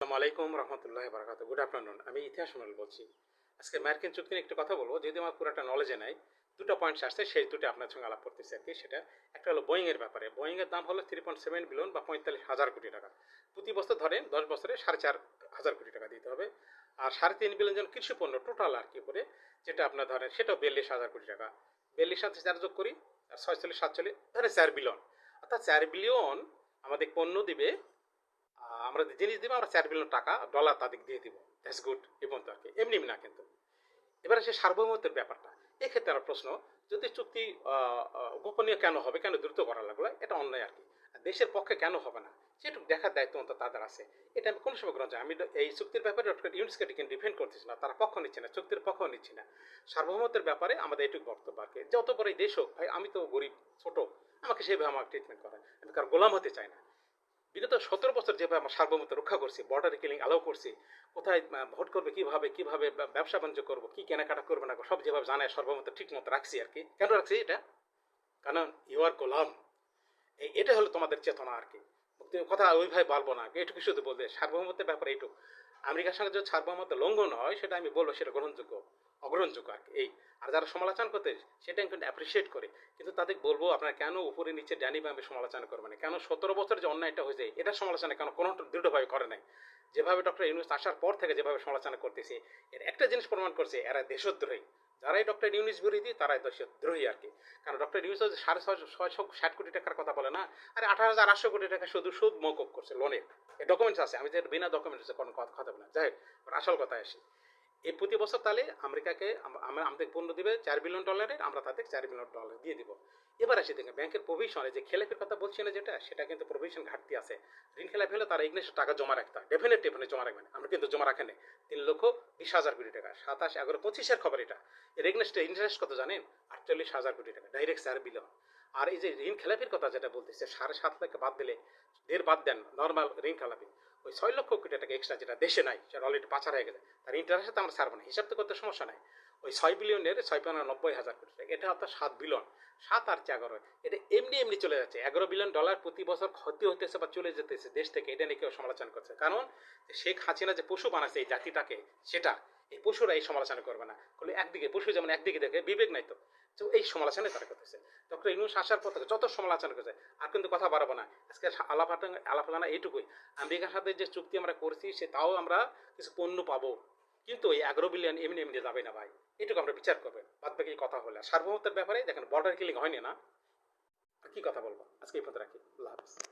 আসসালামু আলাইকুম রহমতুল্লাহ বারাকাত। Good afternoon. আমি ইতিহাস মন্ডল বলছি। আজকে মার্কিন চুক্তি নিয়ে একটু কথা বলবো, যদি আমার পুরোটা নলেজে নাই। দুটো পয়েন্টস আসছে, সেই দুটো আপনার সঙ্গে আলাপ করতেছি আর কি। সেটা একটা হলো বোয়িংয়ের ব্যাপারে। বোয়িংয়ের দাম হলো 3.7 বিলিয়ন বা 45,000 কোটি টাকা। প্রতি বছর ধরেন 10 বছরে 4,500 কোটি টাকা দিতে হবে। আর 3.5 বিলিয়ন জন কৃষি পণ্য টোটাল আর কি করে, যেটা আপনার ধরেন সেটাও 42,000 কোটি টাকা। 42 সাথে 4 যোগ করি, আর 46, 47 ধরে 4 বিলিয়ন। অর্থাৎ 4 বিলিয়ন আমাদের পণ্য দিবে। আমরা জিনিস দিব, আমরা 4 বিলিয়ন ডলার তাদের দিয়ে দিব। That's good. এবং তো আর কি এমনি না কিন্তু। এবারে সে সার্বভৌমত্বের ব্যাপারটা, এক্ষেত্রে আমার প্রশ্ন, যদি চুক্তি গোপনীয় কেন হবে, কেন দ্রুত করা লাগলো, এটা অন্যায় আর কি। দেশের পক্ষে কেন হবে না, সেটুকু দেখার দায়িত্ব অন্তত তাদের আছে। এটা আমি কোনো সময় গ্রহণ করি না। আমি এই চুক্তির ব্যাপারে ডক্টর ইউনুসকে ডিফেন্ড করতেছি না, তারা পক্ষ নিচ্ছে না, চুক্তির পক্ষ নিচ্ছি না। সার্বভৌমত্বের ব্যাপারে আমাদের এটুকু বক্তব্য আর কি। যত বড় এই দেশ হোক ভাই, আমি তো গরিব, ছোট, আমাকে সেভাবে আমাকে ট্রিটমেন্ট করে। আমি কার গোলাম হতে চাই না। বিগত 17 বছর যেভাবে আমার সার্বভৌমত্ব রক্ষা করছি, বর্ডার কিলিং অ্যালাউ করছি, কোথায় ভোট করবে, কিভাবে কিভাবে ব্যবসা বাণিজ্য করবো, কি কেনাকাটা করবে না, সব যেভাবে জানায় সার্বভৌমত্ব ঠিক মতো রাখছি আর কি। কেন রাখছি এটা? কারণ ইউ আর গোলাম। এটা হলো তোমাদের চেতনা আর কি। কথা ওইভাবে বলবো না, এটুকু শুধু বলতে সার্বভৌমত্বের ব্যাপারে এইটুকু। আমেরিকার সঙ্গে যদি সার্বভৌমত্ব লঙ্ঘন হয়, সেটা আমি বলবো সেটা গ্রহণযোগ্য, অগ্রহণযোগ্য আর কি। এই আর যারা সমালোচনা করতে, সেটা কিন্তু অ্যাপ্রিসিয়েট করে, কিন্তু তাদের বলবো আপনারা কেন উপরে নিচে ড্যানি ভাবে সমালোচনা করবেন না? কেন 17 বছর যে অন্যায়টা হয়েছে, এটা সমালোচনা কেন কোনো দৃঢ়ভাবে করে নাই? যেভাবে ডক্টর ইউনুস আসার পর থেকে যেভাবে সমালোচনা করতেছে, এর একটা জিনিস প্রমাণ করছে, এরা দেশদ্রোহী। যারাই ডক্টর ইউনুস বিরোধী, তারাই দেশদ্রোহী আর কি। কারণ ডক্টর ইউনুস 660 কোটি টাকার কথা বলে না, আরে 18,800 কোটি টাকা শুধু সুদ মৌকুব করছে লোনের। এই ডকুমেন্টস আছে, আমি যে বিনা ডকুমেন্টসে কোনো কথা বলি না। যাই হোক, আসল কথায় আসি। এই প্রতি বছর তাহলে আমেরিকাকে আমাদের পণ্য দিবে $4 বিলিয়ন, আমরা তাদের $4 বিলিয়ন দিয়ে দিব। এবার আসি দেখেন ব্যাংকের প্রভিশনে যে খেলাপের কথা বলছি না, যেটা সেটা কিন্তু প্রভিশন ঘাটতি আছে। ঋণ খেলাপি হলে তারা ইগনেশের টাকা জমা রাখতে হয়, ডেফিনেটলি জমা রাখবেন। আমরা কিন্তু জমা রাখেন 3,20,000 কোটি টাকা, 27, 11, 25-এর খবর এটা। এর এগনেস্টে ইন্টারেস্ট কত জানেন? 48,000 কোটি টাকা, ডাইরেক্ট 4 বিলিয়ন। আর এই যে ঋণ খেলাপির কথা যেটা বলতেছে, 7.5 লাখ বাদ দিলে, বাদ দেন নর্মাল ঋণ খেলাপি, ওই 6 লক্ষ কোটি টাকা এক্সট্রা যেটা দেশে নাই, সেটা অলরেডি পাচার হয়ে গেছে। তার ইন্টারেস্ট আমরা ছাড়বো না, হিসাব তো করতে সমস্যা নাই। ওই 6 বিলিয়নের 6,90,000 কোটি টাকা, এটা অর্থাৎ 7 বিলিয়ন। 7 আর 11, এটা এমনি এমনি চলে যাচ্ছে। $11 বিলিয়ন প্রতি বছর ক্ষতি হতেছে বা চলে যেতেছে দেশ থেকে। এটা নিয়ে কেউ সমালোচনা করছে, কারণ শেখ হাসিনা যে পশু বানাচ্ছে এই জাতিটাকে, সেটা এই পশুরা এই সমালোচনা করবে না। বলে একদিকে পশু যেমন একদিকে দেখে, বিবেক নাই তো। তো এই সমালোচনায় তারা করতেছে। ডক্টর ইউনুস আসার পর থেকে যত সমালোচনা করেছে, আর কিন্তু কথা বাড়াবো না। আজকে আলাপানা এইটুকুই। আমেরিকার সাথে যে চুক্তি আমরা করছি, সে তাও আমরা কিছু পণ্য পাবো, কিন্তু এই 11 বিলিয়ন এমনি এমনি যাবে না ভাই। এটুকু আমরা বিচার করবেন। বাদ বাকি কথা হলে সার্বভৌমত্বের ব্যাপারে দেখেন, বর্ডার কিলিং হয়নি না, কি কথা বলবো। আজকে এই পথে রাখি। আল্লাহ হাফিজ।